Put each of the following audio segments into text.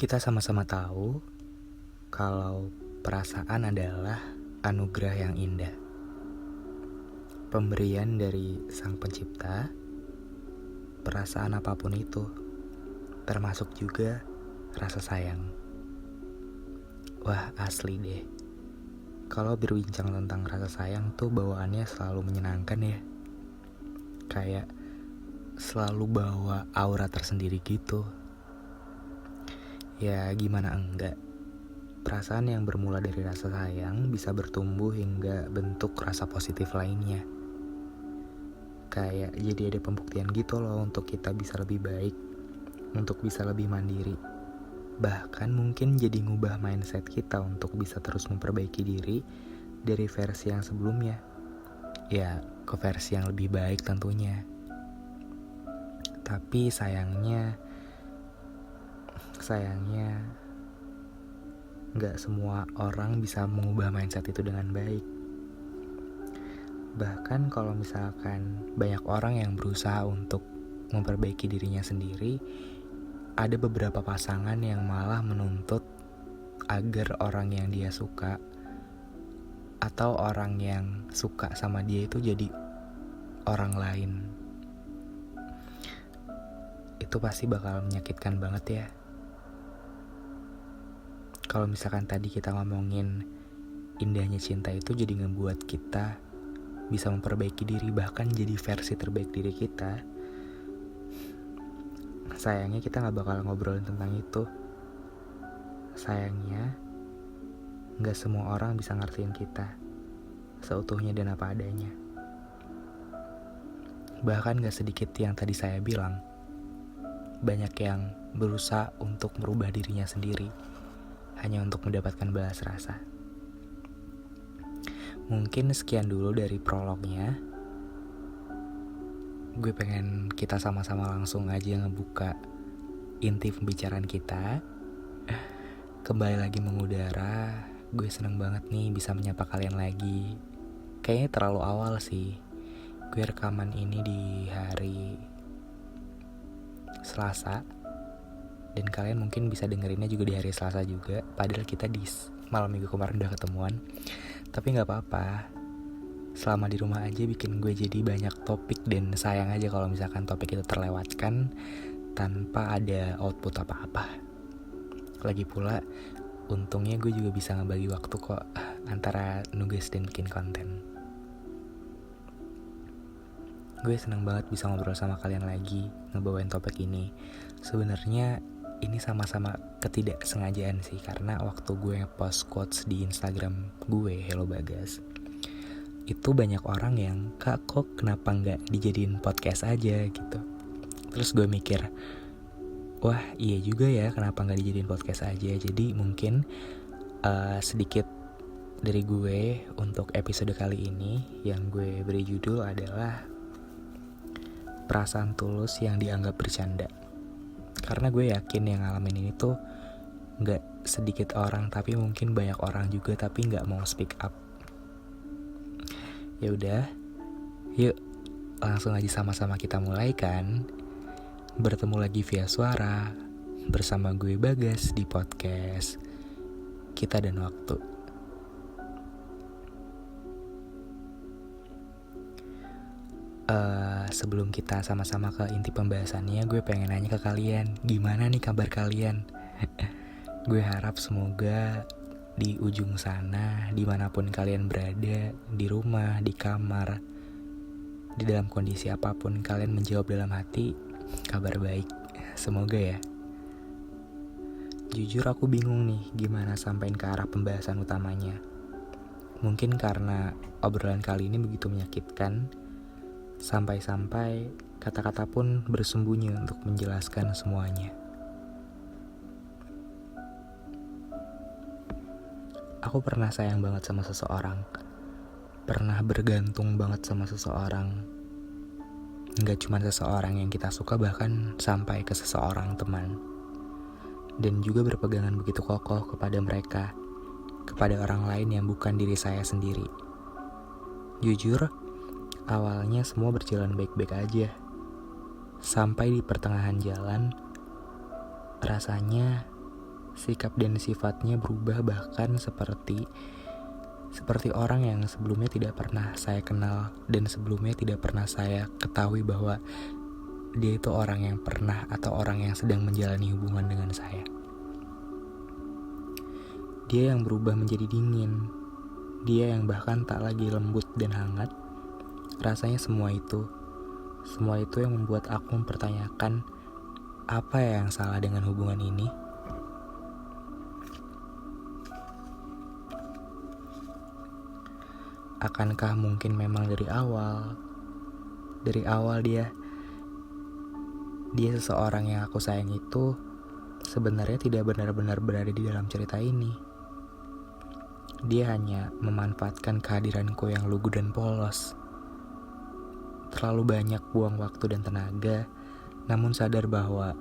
Kita sama-sama tahu kalau perasaan adalah anugerah yang indah. Pemberian dari Sang Pencipta, perasaan apapun itu, termasuk juga rasa sayang. Wah, asli deh. Kalau berbincang tentang rasa sayang tuh bawaannya selalu menyenangkan ya. Kayak selalu bawa aura tersendiri gitu. Ya gimana enggak. Perasaan yang bermula dari rasa sayang bisa bertumbuh hingga bentuk rasa positif lainnya. Kayak jadi ada pembuktian gitu loh untuk kita bisa lebih baik, untuk bisa lebih mandiri. Bahkan mungkin jadi ngubah mindset kita untuk bisa terus memperbaiki diri dari versi yang sebelumnya. Ya, ke versi yang lebih baik tentunya. Tapi sayangnya gak semua orang bisa mengubah mindset itu dengan baik. Bahkan kalau misalkan banyak orang yang berusaha untuk memperbaiki dirinya sendiri, ada beberapa pasangan yang malah menuntut agar orang yang dia suka atau orang yang suka sama dia itu jadi orang lain. Itu pasti bakal menyakitkan banget ya. Kalau misalkan tadi kita ngomongin indahnya cinta itu jadi ngebuat kita bisa memperbaiki diri, bahkan jadi versi terbaik diri kita. Sayangnya kita gak bakal ngobrolin tentang itu. Sayangnya gak semua orang bisa ngertiin kita seutuhnya dan apa adanya. Bahkan gak sedikit yang tadi saya bilang, banyak yang berusaha untuk merubah dirinya sendiri hanya untuk mendapatkan balas rasa. Mungkin sekian dulu dari prolognya. Gue pengen kita sama-sama langsung aja ngebuka inti pembicaraan kita. Kembali lagi mengudara. Gue seneng banget nih bisa menyapa kalian lagi. Kayaknya terlalu awal sih. Gue rekaman ini di hari Selasa, dan kalian mungkin bisa dengerinnya juga di hari Selasa juga. Padahal kita di malam minggu kemarin udah ketemuan. Tapi gak apa-apa. Selama di rumah aja bikin gue jadi banyak topik. Dan sayang aja kalau misalkan topik itu terlewatkan tanpa ada output apa-apa. Lagi pula untungnya gue juga bisa ngebagi waktu kok antara nugas dan bikin konten. Gue seneng banget bisa ngobrol sama kalian lagi, ngebawain topik ini. Sebenarnya ini sama-sama ketidaksengajaan sih, karena waktu gue post quotes di Instagram gue, Hello Bagas, itu banyak orang yang, kak kok kenapa gak dijadiin podcast aja gitu. Terus gue mikir, wah iya juga ya, kenapa gak dijadiin podcast aja. Jadi mungkin sedikit dari gue untuk episode kali ini yang gue beri judul adalah perasaan tulus yang dianggap bercanda. Karena gue yakin yang ngalamin ini tuh gak sedikit orang, tapi mungkin banyak orang juga tapi gak mau speak up. Ya udah, yuk langsung aja sama-sama kita mulai kan. Bertemu lagi via suara bersama gue Bagas di podcast Kita dan Waktu. Sebelum kita sama-sama ke inti pembahasannya, gue pengen nanya ke kalian, gimana nih kabar kalian? Gue harap semoga di ujung sana, dimanapun kalian berada, di rumah, di kamar, di dalam kondisi apapun, kalian menjawab dalam hati, kabar baik. Semoga ya. Jujur aku bingung nih gimana sampein ke arah pembahasan utamanya. Mungkin karena obrolan kali ini begitu menyakitkan, sampai-sampai kata-kata pun bersembunyi untuk menjelaskan semuanya. Aku pernah sayang banget sama seseorang. Pernah bergantung banget sama seseorang. Gak cuma seseorang yang kita suka, bahkan sampai ke seseorang teman. Dan juga berpegangan begitu kokoh kepada mereka, kepada orang lain yang bukan diri saya sendiri. Jujur, awalnya semua berjalan baik-baik aja. Sampai di pertengahan jalan, rasanya Sikap dan sifatnya berubah, bahkan seperti orang yang sebelumnya tidak pernah saya kenal dan sebelumnya tidak pernah saya ketahui bahwa dia itu orang yang pernah atau orang yang sedang menjalani hubungan dengan saya. Dia yang berubah menjadi dingin. Dia yang bahkan tak lagi lembut dan hangat. Rasanya semua itu yang membuat aku mempertanyakan apa yang salah dengan hubungan ini. Akankah mungkin memang dari awal dia seseorang yang aku sayang itu sebenarnya tidak benar-benar berada di dalam cerita ini. Dia hanya memanfaatkan kehadiranku yang lugu dan polos. Terlalu banyak buang waktu dan tenaga, namun sadar bahwa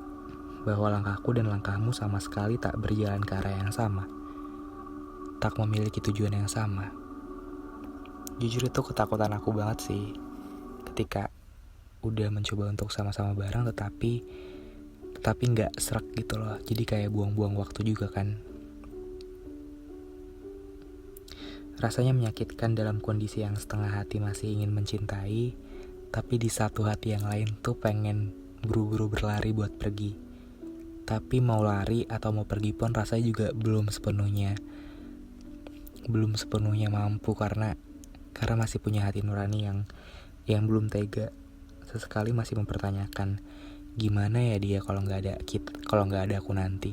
langkahku dan langkahmu sama sekali tak berjalan ke arah yang sama, tak memiliki tujuan yang sama. Jujur itu ketakutan aku banget sih, ketika udah mencoba untuk sama-sama bareng tetapi nggak serak gitu loh. Jadi kayak buang-buang waktu juga kan. Rasanya menyakitkan dalam kondisi yang setengah hati masih ingin mencintai, tapi di satu hati yang lain tuh pengen buru-buru berlari buat pergi. Tapi mau lari atau mau pergi pun rasanya juga belum sepenuhnya mampu karena masih punya hati nurani yang belum tega. Sesekali masih mempertanyakan gimana ya dia kalau nggak ada aku nanti.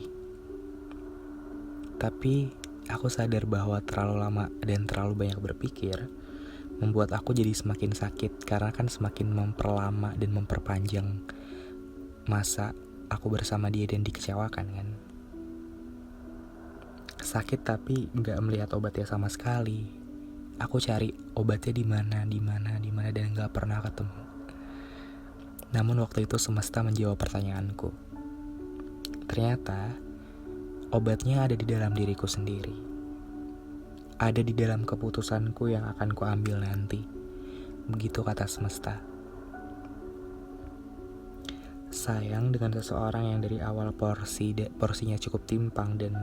Tapi aku sadar bahwa terlalu lama dan terlalu banyak berpikir membuat aku jadi semakin sakit, karena kan semakin memperlama dan memperpanjang masa aku bersama dia dan dikecewakan kan. Sakit tapi nggak melihat obatnya sama sekali. Aku cari obatnya di mana dan nggak pernah ketemu. Namun waktu itu semesta menjawab pertanyaanku. Ternyata obatnya ada di dalam diriku sendiri. Ada di dalam keputusanku yang akan kuambil nanti. Begitu kata semesta. Sayang dengan seseorang yang dari awal porsinya cukup timpang dan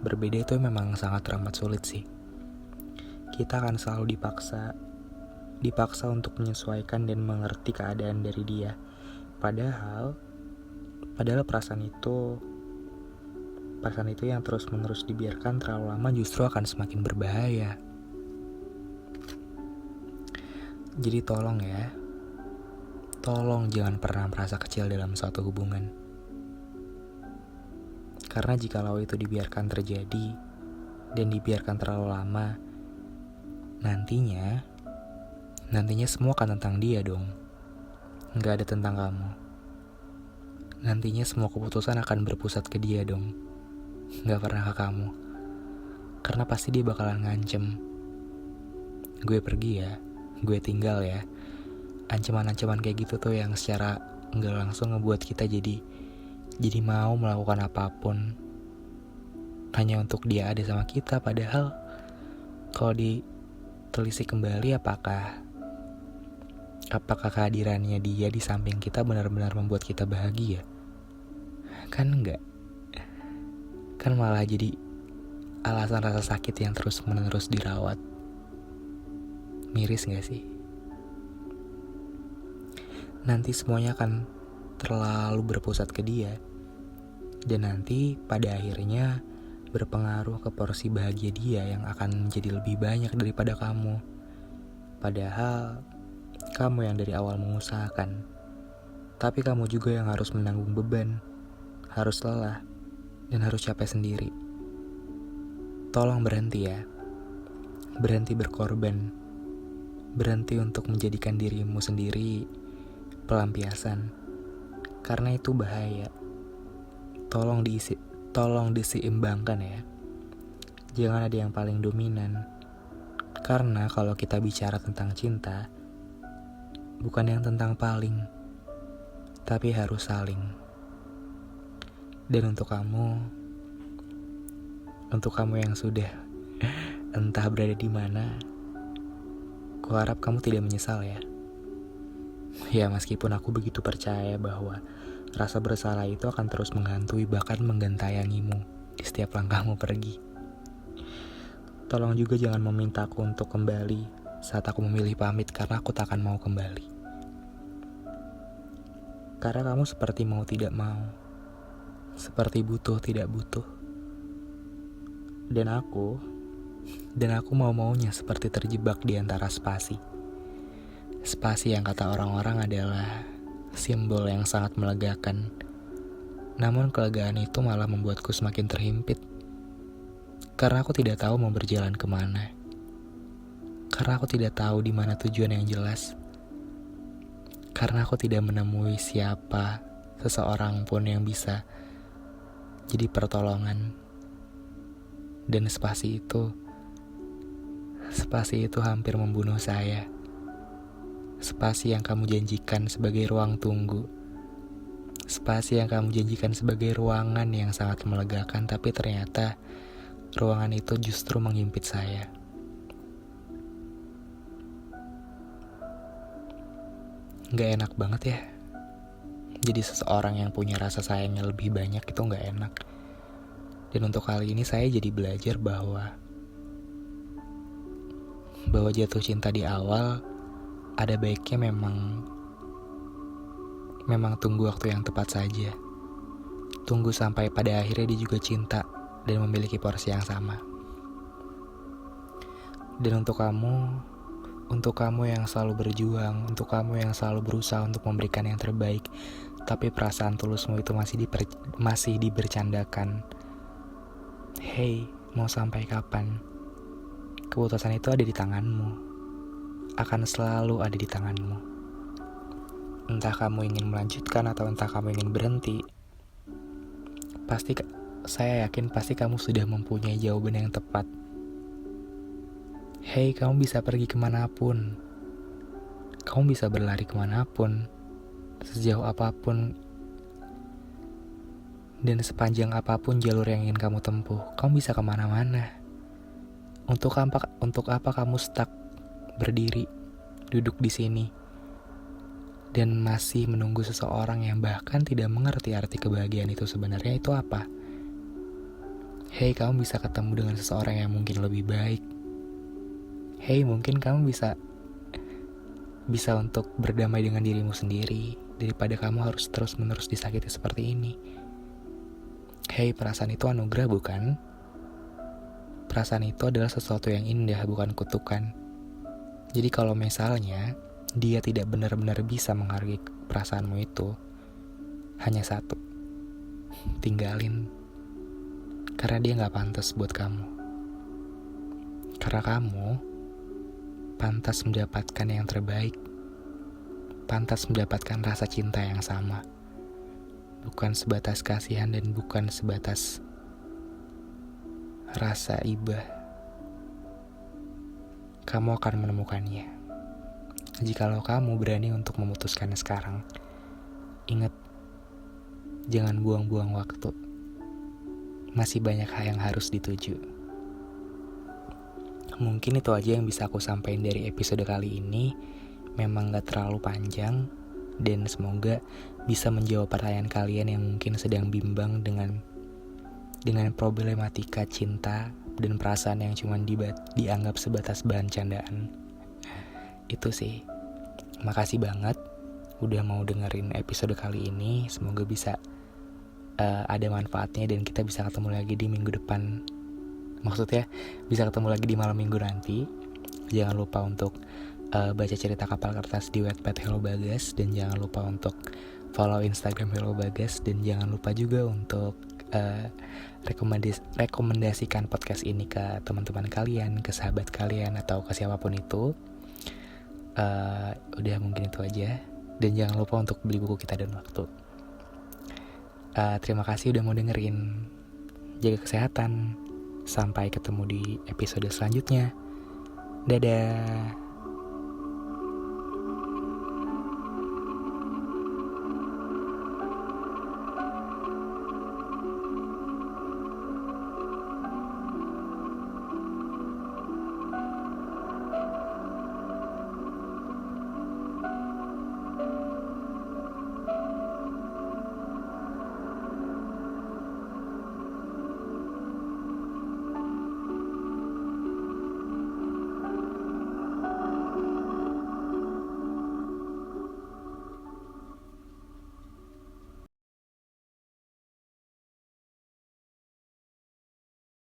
berbeda itu memang sangat teramat sulit sih. Kita akan selalu dipaksa untuk menyesuaikan dan mengerti keadaan dari dia. Padahal perasaan itu yang terus-menerus dibiarkan terlalu lama justru akan semakin berbahaya. Jadi tolong jangan pernah merasa kecil dalam suatu hubungan. Karena jikalau itu dibiarkan terjadi dan dibiarkan terlalu lama, nantinya semua akan tentang dia dong. Nggak ada tentang kamu. Nantinya semua keputusan akan berpusat ke dia dong. Nggak pernah ke kamu. Karena pasti dia bakalan ngancem. Gue pergi ya, gue tinggal ya. Ancaman-ancaman kayak gitu tuh yang secara nggak langsung ngebuat kita jadi mau melakukan apapun hanya untuk dia ada sama kita. Padahal kalau ditelisik kembali, apakah kehadirannya dia di samping kita benar-benar membuat kita bahagia? Kan enggak. Kan malah jadi alasan rasa sakit yang terus-menerus dirawat. Miris gak sih? Nanti semuanya akan terlalu berpusat ke dia. Dan nanti pada akhirnya berpengaruh ke porsi bahagia dia yang akan menjadi lebih banyak daripada kamu. Padahal kamu yang dari awal mengusahakan. Tapi kamu juga yang harus menanggung beban, harus lelah, dan harus capek sendiri. Tolong berhenti ya. Berhenti berkorban. Berhenti untuk menjadikan dirimu sendiri pelampiasan. Karena itu bahaya. Tolong diseimbangkan ya. Jangan ada yang paling dominan. Karena kalau kita bicara tentang cinta, bukan yang tentang paling, tapi harus saling. Dan untuk kamu yang sudah entah berada di mana, kuharap kamu tidak menyesal ya. Ya meskipun aku begitu percaya bahwa rasa bersalah itu akan terus menghantui bahkan menggentayangimu. di setiap langkahmu pergi. Tolong juga jangan memintaku untuk kembali saat aku memilih pamit karena aku tak akan mau kembali. Karena kamu seperti mau tidak mau, seperti butuh tidak butuh. Dan aku mau-maunya seperti terjebak di antara spasi. Spasi yang kata orang-orang adalah simbol yang sangat melegakan. Namun kelegaan itu malah membuatku semakin terhimpit. Karena aku tidak tahu mau berjalan kemana. Karena aku tidak tahu di mana tujuan yang jelas. Karena aku tidak menemui siapa, seseorang pun yang bisa jadi pertolongan. Dan spasi itu hampir membunuh saya. Spasi yang kamu janjikan sebagai ruang tunggu. Spasi yang kamu janjikan sebagai ruangan yang sangat melegakan, tapi ternyata ruangan itu justru menghimpit saya. Gak enak banget ya. Jadi seseorang yang punya rasa sayangnya lebih banyak itu gak enak. Dan untuk kali ini saya jadi belajar bahwa jatuh cinta di awal ada baiknya memang tunggu waktu yang tepat saja. Tunggu sampai pada akhirnya dia juga cinta dan memiliki porsi yang sama. Dan untuk kamu yang selalu berjuang, untuk kamu yang selalu berusaha untuk memberikan yang terbaik, tapi perasaan tulusmu itu masih dibercandakan. Hey, mau sampai kapan? Keputusan itu ada di tanganmu. Akan selalu ada di tanganmu. Entah kamu ingin melanjutkan atau entah kamu ingin berhenti. Saya yakin pasti kamu sudah mempunyai jawaban yang tepat. Hey, kamu bisa pergi kemanapun. Kamu bisa berlari kemanapun. Sejauh apapun. Dan sepanjang apapun jalur yang ingin kamu tempuh, kamu bisa kemana-mana. Untuk apa kamu stuck berdiri, duduk di sini, dan masih menunggu seseorang yang bahkan tidak mengerti arti kebahagiaan itu sebenarnya itu apa? Hey, kamu bisa ketemu dengan seseorang yang mungkin lebih baik. Hey, mungkin kamu bisa untuk berdamai dengan dirimu sendiri daripada kamu harus terus-menerus disakiti seperti ini. Hey, perasaan itu anugerah bukan? Perasaan itu adalah sesuatu yang indah, bukan kutukan. Jadi kalau misalnya dia tidak benar-benar bisa menghargai perasaanmu itu, hanya satu, tinggalin. Karena dia gak pantas buat kamu. Karena kamu pantas mendapatkan yang terbaik, pantas mendapatkan rasa cinta yang sama. Bukan sebatas kasihan dan bukan sebatas rasa iba. Kamu akan menemukannya. Jikalau kamu berani untuk memutuskannya sekarang, ingat, jangan buang-buang waktu. Masih banyak hal yang harus dituju. Mungkin itu aja yang bisa aku sampaikan dari episode kali ini. Memang gak terlalu panjang, dan semoga bisa menjawab pertanyaan kalian yang mungkin sedang bimbang dengan problematika cinta dan perasaan yang cuma dianggap sebatas bahan candaan. Itu sih. Makasih banget udah mau dengerin episode kali ini. Semoga bisa ada manfaatnya dan kita bisa ketemu lagi di minggu depan. Maksudnya bisa ketemu lagi di malam minggu nanti. Jangan lupa untuk baca cerita kapal kertas di Wattpad Hello Bagas, dan jangan lupa untuk follow Instagram Hello Bagas, dan jangan lupa juga untuk rekomendasikan podcast ini ke teman-teman kalian, ke sahabat kalian, atau ke siapapun itu. Udah mungkin itu aja. Dan jangan lupa untuk beli buku Kita dan Waktu. Terima kasih udah mau dengerin. Jaga kesehatan. Sampai ketemu di episode selanjutnya. Dadah.